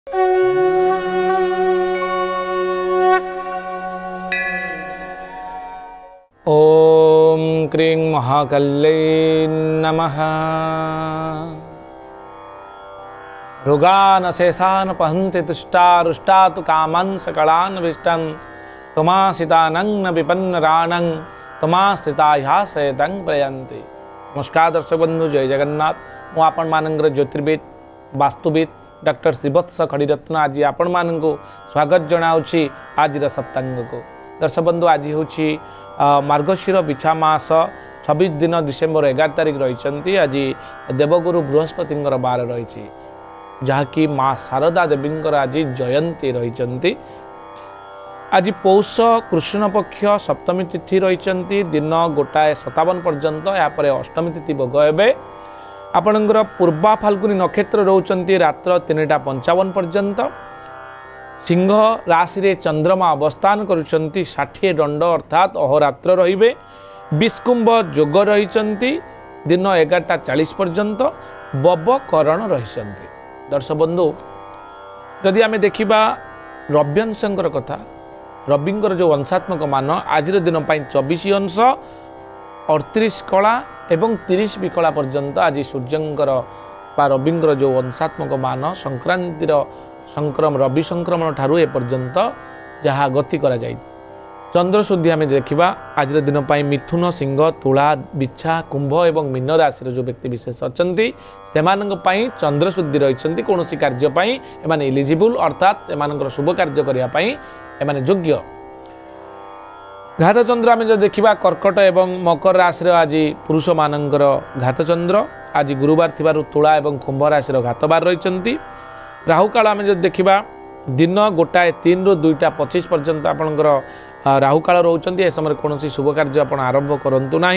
ओम क्रीं महाकल्यै नमः। रोगान् अशेषान् पहन्ति तुष्टारुष्टा तु कामान् सकलान् विष्टं त्वमाश्रितानां न विपन्नराणां त्वमाश्रितायाः प्रयन्ति। नमस्कार दर्शक बंधु, जय जगन्नाथ। मु आपण मानंगर ज्योतिर्विद वास्तुविद डॉक्टर श्रीवत्स खड़ीरत्न आज आपण मानंको स्वागत जनाउछि आज सप्तांग को। दर्शक बंधु, आज होछि मार्गशीर बिछा मास 26 दिन डिसेम्बर 11 तारिख रही। आज देवगुरु बृहस्पति बार रही, जहाँकि माँ शारदा देवी आज जयंती रही। आज पौष कृष्ण पक्ष सप्तमी तिथि रही, दिन 1:57 पर्यंत। यापर अष्टमी तिथि भोग हे। आपणकर पूर्वा फाल्गुनी नक्षत्र रोचंती रात्र 3:55 पर्यंत। सिंह राशि रे चंद्रमा अवस्थान करुछंती 60 दंड अर्थात अहोरात्र रहिबे। विष्कुंभ जोग रहिछंती दिन 11:40 पर्यंत। बबकरण रहिछंती। दर्शक बंधु, जदि आमे देखिबा रव्यंशंकर कथा, रविंकर जो वंशात्मक मान आज दिन 24 अंश 38 कला एवं 30 विकला पर्यंत आज सूर्यंकर बा रविंकर जो वंशात्मक मान संक्रांतिर संक्रम रवि संक्रमण ठारू ए पर्यंत जहाँ गति करा जाय। चंद्र शुद्धि आम देखा आज दिन मिथुन, सिंह, तुला, बिछा, कुंभ एवं मीन राशि जो व्यक्ति विशेष अच्छा से चंद्र शुद्धि रही। कौन कार्यपाई एमाने एलिजिबल अर्थात एम शुभ कार्य करने योग्य। घात चंद्र आम जो देखा कर्कट एवं मकर राशि आज पुरुष मानकर घात चंद्र आज गुरुवार थिबारु तुला एवं कुंभ राशि घातबार रही। राहुकाल आम जो देखा दिन 1:03 ରୁ 2:25 पर्यंत आपणकर राहुकाल रोचंती। ए समय कौन शुभ कार्य आप आरंभ करूँ ना।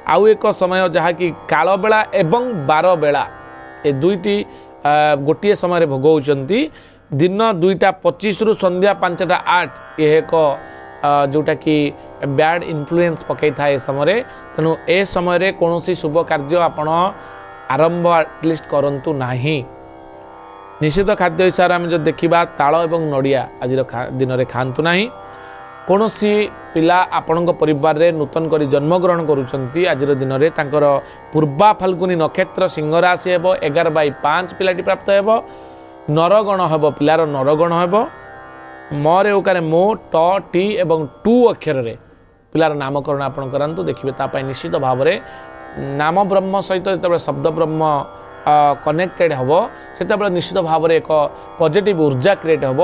आउ एक समय जहाँकि काल बेला एवं बार बेला ए दुईटी गोटे समय भोग होती। दिन 2:25 ରୁ संध्या 5:08 यह एक जोटा कि बैड इन्फ्लुएंस पकई था ए समय। तेणु ए समय कौन शुभ कार्य आपण आरंभ एटलिस्ट करूँ ना। निश्चित खाद्य हिसाब से आम जो देखा ताल एवं नड़िया आज दिन में खातु ना। कौन पिला आपण परिवार रे नूतन करी जन्मग्रहण करुँच आज दिन में तांकर पूर्वा फाल्गुनी नक्षत्र सिंह राशि हे 11/5 पिलाटी प्राप्त हे। नरगण हे पिलार नरगण हे। मरे ओकारे मो ट टी एवं टू अक्षर रे पिलार नामकरण आपण करांतु। देखिए तापाई निश्चित भाव में नाम ब्रह्म सहित जो शब्द ब्रह्म कनेक्टेड हम से निश्चित भाव में एक पॉजिटिव ऊर्जा क्रिएट हम,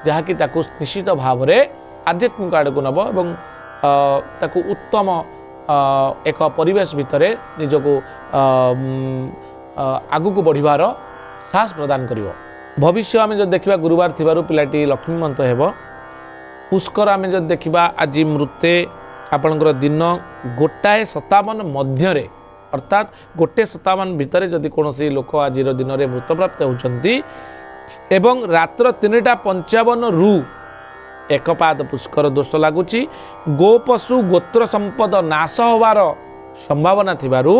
जहाँकि निश्चित भाव में आध्यात्मिक आड़ को नब एवं ताकू उत्तम एक परिवेश भितर निजको आगु को बढ़िबार साहस प्रदान करिवो। भविष्य आम जो देखा गुरुवार थिबारु पिलाटी लक्ष्मीमंत हेब। पुष्कर आम जो देखा आज मृते आपणकर दिन 1:57 मध्य अर्थात 1:57 भितर जदि कौन लोक आज दिन में मृत प्राप्त होती एवं रात्र 3:55 ରୁ एकपाद पुष्कर दोष लगुच। गोपशु गोत्र संपद नाश होवार संभावना थिबारु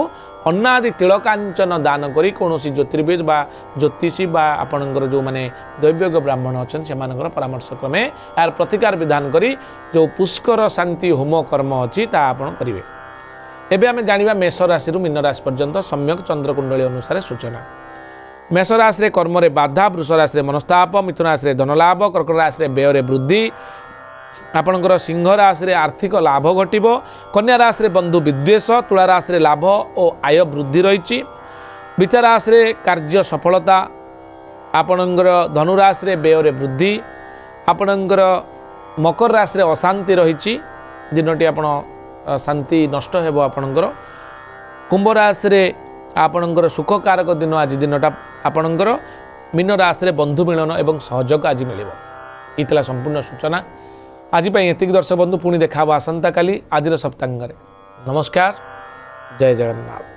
अन्नादि तिलकांचन दान करी कौन ज्योतिर्विद बा ज्योतिषी बा आपणकर जो माने दैव्यज्ञ ब्राह्मण अच्छा से परामर्श क्रमे यार प्रतिकार विधान करी जो पुष्कर शांति होम कर्म अच्छी आपण करेंगे। एबे आमे जानिबा मेष राशि रु मीन राशि पर्यंत सम्यक चंद्रकुंडली अनुसार सूचना। मेष राशि रे कर्म रे बाधा, वृष राशि रे मनस्ताप, मिथुन राशि रे धनलाभ, कर्कट राशि रे व्यय रे वृद्धि, आपणकर सिंह राशि रे आर्थिक लाभ घटिबो, कन्या राशि रे बंधु विद्वेष, तुला राशि रे लाभ और आय वृद्धि रही, बिचा राशि रे कार्य सफलता, आपणकर धनु राशि रे व्यय रे वृद्धि, आपणकर मकर राशि रे अशांति रही। दिनटी आपण शांति नष्ट हेबो आपणकर। कुंभ राशि रे आपणकर सुखकारक दिन आज दिनटा आपणकर। मीन राशि रे बंधु मिलन एवं सहयोग आज मिलिबो। इतला संपूर्ण सूचना आज पई एतिक। दर्शक बंधु पुणी देखा आसंता काली आज सप्तांग। नमस्कार, जय जगन्नाथ।